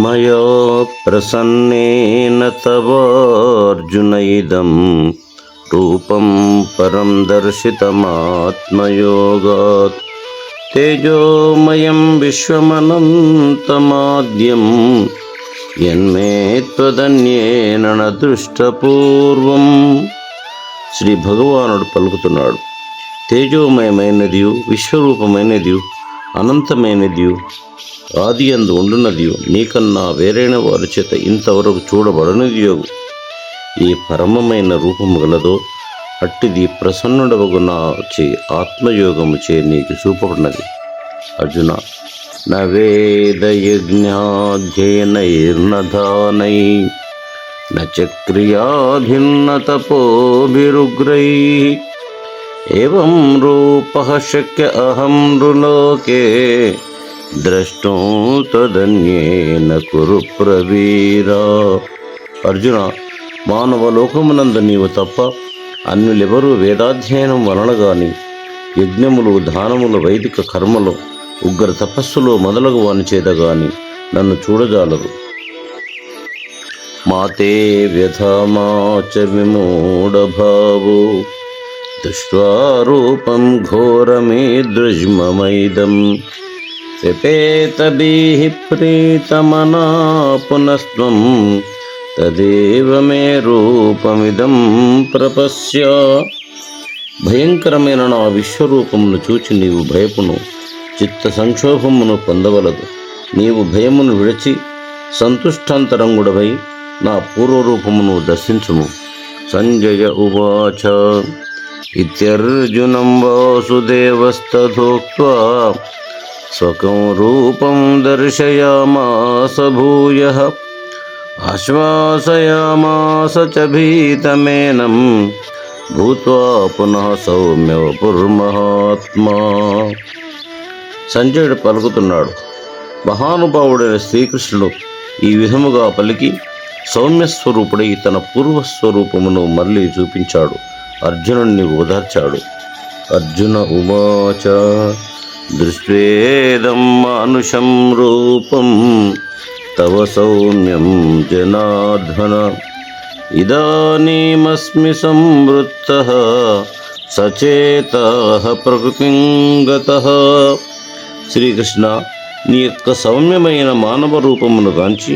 మయా ప్రసన్నేన తవార్జున ఇదం రూపం పరం దర్శితమాత్మయోగాత్ తేజోమయం విశ్వమనంతమాద్యం యన్మే త్వదన్యేన న దృష్టపూర్వం. శ్రీ భగవానుడు పలుకుతున్నాడు, తేజోమయమైనదియు విశ్వరూపమైనదియు అనంతమైనదియు ఆది యందు ఉండునదియు నీకన్నా వేరైన వారి చేత ఇంతవరకు చూడబడనిదియు ఈ పరమమైన రూపము గలదో అట్టిది ప్రసన్నుడవగు నా చే ఆత్మయోగము చే నీకు చూపబడినది. అర్జున, నవేదయజ్ఞాధ్యయనైర్నధానై నక్రియాభిన్న తపోభిరుగ్రై ఏవం రూపః శక్య అహం నృలోకే ద్రష్టం తదన్యేన కురు ప్రవీరా. అర్జున, మానవ లోకమునందు నీవు తప్ప అన్యులెవరూ వేదాధ్యయనం వలన గాని యజ్ఞములు దానములు వైదిక కర్మలు ఉగ్ర తపస్సులు మొదలగు వాని చేత గాని నన్ను చూడజాలరు. మాతే వ్యథామాచ విమూఢభావో దృష్ట్వా రూపం ఘోరమీదృజ్మమైదం వ్యపేతభిః ప్రీతమనా పునస్త్వం తదేవ మే రూపమిదం ప్రపశ్య. భయంకరమైన నా విశ్వరూపమును చూచి నీవు భయపును చిత్త సంక్షోభమును పొందవలదు. నీవు భయమును విడిచి సంతుష్టాంతరంగుడవై నా పూర్వరూపమును దర్శించుము. సంజయ ఉవాచ ఇత్యర్జునం వాసుదేవస్తథోక్త్వా స్వకం రూపం దర్శయామాస భూయః ఆశ్వాసయామాస చ భీతమేనం భూత్వా పునః సౌమ్య వపుర్మహాత్మా. సంజయుడు పలుకుతున్నాడు, మహానుభావుడైన శ్రీకృష్ణుడు ఈ విధముగా పలికి సౌమ్యస్వరూపుడై తన పూర్వస్వరూపమును మళ్ళీ చూపించాడు. అర్జునుడిని ఓదార్చాడు. అర్జున ఉవాచ దృష్ట్వేదం మానుషం రూపం తవ సౌమ్యం జనార్దన ఇదానీమస్మి సంవృత్తః సచేతః ప్రకృతిం గతః. శ్రీకృష్ణ, నీ యొక్క సౌమ్యమైన మానవ రూపమును గాంచి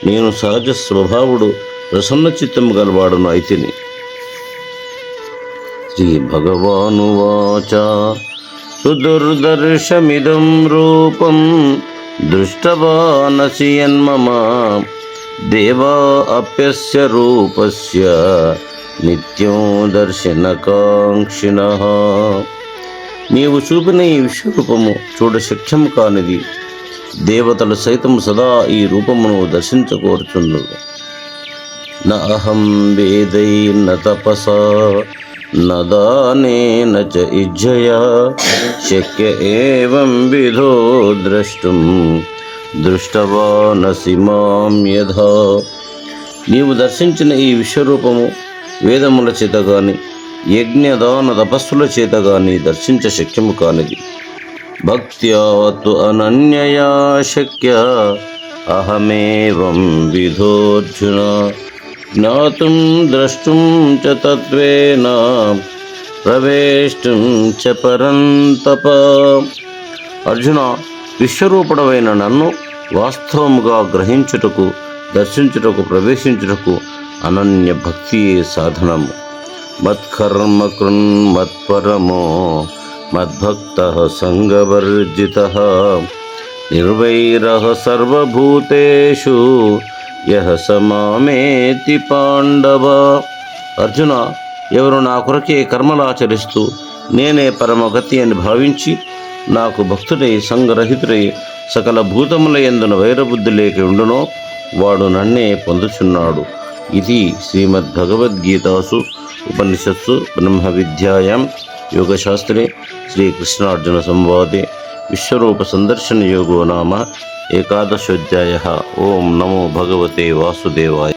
నేను సహజ స్వభావుడు ప్రసన్న చిత్తము గలవాడును అయితిని. శ్రీ భగవానువాచ సుదుర్దర్శమిదం రూపం దృష్టవానసి యన్మమ దేవా అప్యస్య రూపస్య నిత్యం దర్శనకాంక్షిణః. నీవు చూపిన ఈ విశ్వరూపము చూడశక్యము కానిది. దేవతలు సైతం సదా ఈ రూపమును దర్శించకోరుచున్నారు. న అహం వేదైర్న తపసా న దానేన చ ఇజ్జయా శక్య ఏవం విధో ద్రష్టుం దృష్టవానసి మాం యథా. నీవు దర్శించిన ఈ విశ్వరూపము వేదముల చేత గాని యజ్ఞదాన తపస్సుల చేత గాని దర్శించ శక్యము కానిది. భక్త్యా తు అనన్యయా శక్య అహమేవం విధోర్జున జ్ఞాతుం ద్రష్టుం చ తత్వేన ప్రవేష్టుం చ పరంతప. అర్జున, విశ్వరూపుడవైన నన్ను వాస్తవముగా గ్రహించుటకు, దర్శించుటకు, ప్రవేశించుటకు అనన్య భక్తియే సాధనము. మత్కర్మ కృన్ మత్పరమో మద్భక్తః సంగవర్జితః నిర్వైరః సర్వభూతేషు యః స మామేతి పాండవ. అర్జున, ఎవరు నా కొరకే కర్మలాచరిస్తూ నేనే పరమగతి అని భావించి నాకు భక్తుడై సంగరహితుడై సకల భూతముల యందున వైరబుద్ధి లేక ఉండునో వాడు నన్నే పొందుచున్నాడు. ఇది శ్రీమద్భగవద్గీతాసు ఉపనిషత్సు బ్రహ్మ విద్యాయాం యోగశాస్త్రే శ్రీకృష్ణార్జున సంవాదే విశ్వరూప సందర్శన యోగో నామ ఏకాదశోధ్యాయః. ఓం నమో భగవతే వాసుదేవాయ.